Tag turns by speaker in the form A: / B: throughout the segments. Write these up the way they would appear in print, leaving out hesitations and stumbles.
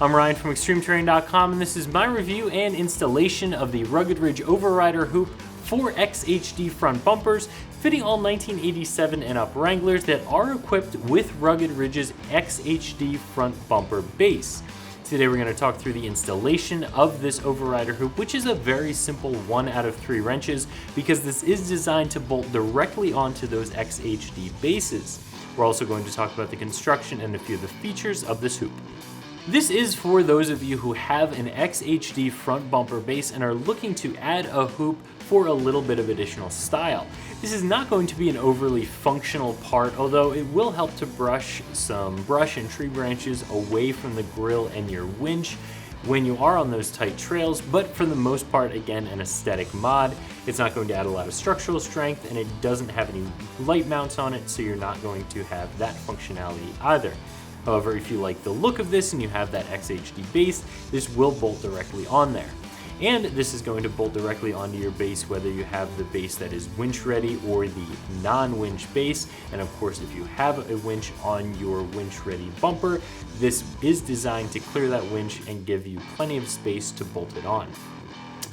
A: I'm Ryan from ExtremeTerrain.com, and this is my review and installation of the Rugged Ridge Overrider Hoop for XHD front bumpers, fitting all 1987 and up Wranglers that are equipped with Rugged Ridge's XHD front bumper base. Today we're going to talk through the installation of this overrider hoop, which is a very simple 1 out of 3 wrenches because this is designed to bolt directly onto those XHD bases. We're also going to talk about the construction and a few of the features of this hoop. This is for those of you who have an XHD front bumper base and are looking to add a hoop for a little bit of additional style. This is not going to be an overly functional part, although it will help to brush some brush and tree branches away from the grille and your winch when you are on those tight trails, but for the most part, again, an aesthetic mod. It's not going to add a lot of structural strength, and it doesn't have any light mounts on it, so you're not going to have that functionality either. However, if you like the look of this and you have that XHD base, this will bolt directly on there. And this is going to bolt directly onto your base whether you have the base that is winch ready or the non-winch base. And of course, if you have a winch on your winch ready bumper, this is designed to clear that winch and give you plenty of space to bolt it on.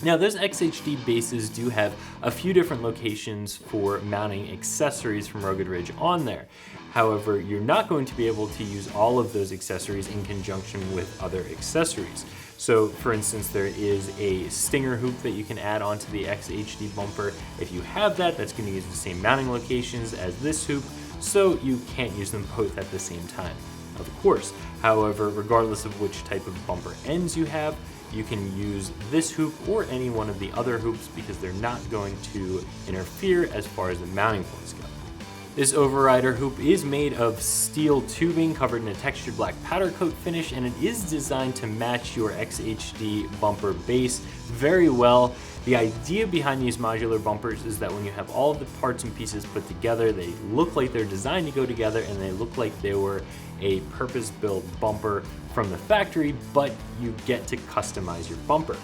A: Now, those XHD bases do have a few different locations for mounting accessories from Rugged Ridge on there. However, you're not going to be able to use all of those accessories in conjunction with other accessories. So, for instance, there is a stinger hoop that you can add onto the XHD bumper. If you have that, that's going to use the same mounting locations as this hoop, so you can't use them both at the same time, of course. However, regardless of which type of bumper ends you have, you can use this hoop or any one of the other hoops because they're not going to interfere as far as the mounting points go. This overrider hoop is made of steel tubing covered in a textured black powder coat finish, and it is designed to match your XHD bumper base very well. The idea behind these modular bumpers is that when you have all of the parts and pieces put together, they look like they're designed to go together and they look like they were a purpose-built bumper from the factory, but you get to customize your bumper.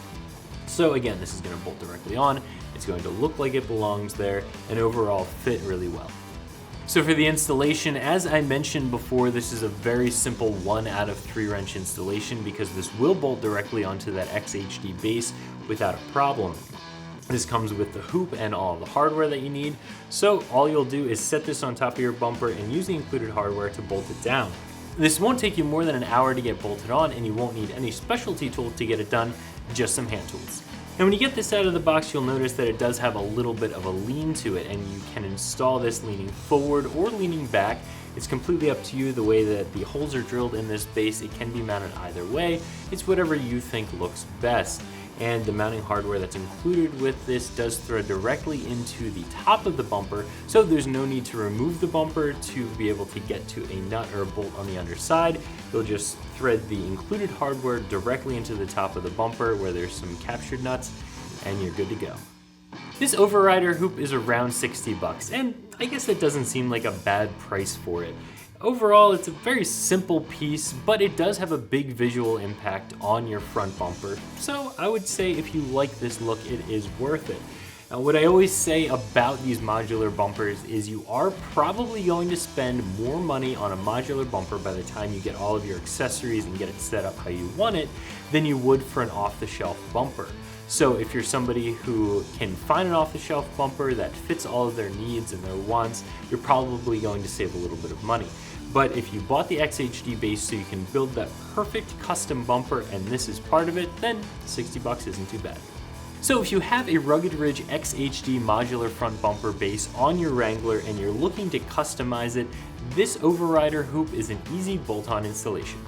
A: So again, this is going to bolt directly on, it's going to look like it belongs there, and overall fit really well. So for the installation, as I mentioned before, this is a very simple 1 out of 3 wrench installation because this will bolt directly onto that XHD base without a problem. This comes with the hoop and all the hardware that you need. So all you'll do is set this on top of your bumper and use the included hardware to bolt it down. This won't take you more than an hour to get bolted on, and you won't need any specialty tools to get it done, just some hand tools. And when you get this out of the box, you'll notice that it does have a little bit of a lean to it, and you can install this leaning forward or leaning back. It's completely up to you the way that the holes are drilled in this base. It can be mounted either way. It's whatever you think looks best. And the mounting hardware that's included with this does thread directly into the top of the bumper, so there's no need to remove the bumper to be able to get to a nut or a bolt on the underside. You'll just thread the included hardware directly into the top of the bumper where there's some captured nuts, and you're good to go. This overrider hoop is around 60 bucks, and I guess that doesn't seem like a bad price for it. Overall, it's a very simple piece, but it does have a big visual impact on your front bumper. So I would say if you like this look, it is worth it. Now, what I always say about these modular bumpers is you are probably going to spend more money on a modular bumper by the time you get all of your accessories and get it set up how you want it than you would for an off-the-shelf bumper. So if you're somebody who can find an off-the-shelf bumper that fits all of their needs and their wants, you're probably going to save a little bit of money. But if you bought the XHD base so you can build that perfect custom bumper and this is part of it, then 60 bucks isn't too bad. So if you have a Rugged Ridge XHD modular front bumper base on your Wrangler and you're looking to customize it, this overrider hoop is an easy bolt-on installation.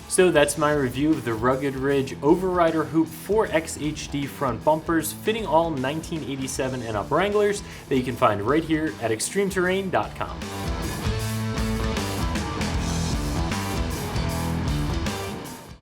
A: So that's my review of the Rugged Ridge Overrider Hoop for XHD front bumpers, fitting all 1987 and up Wranglers that you can find right here at ExtremeTerrain.com.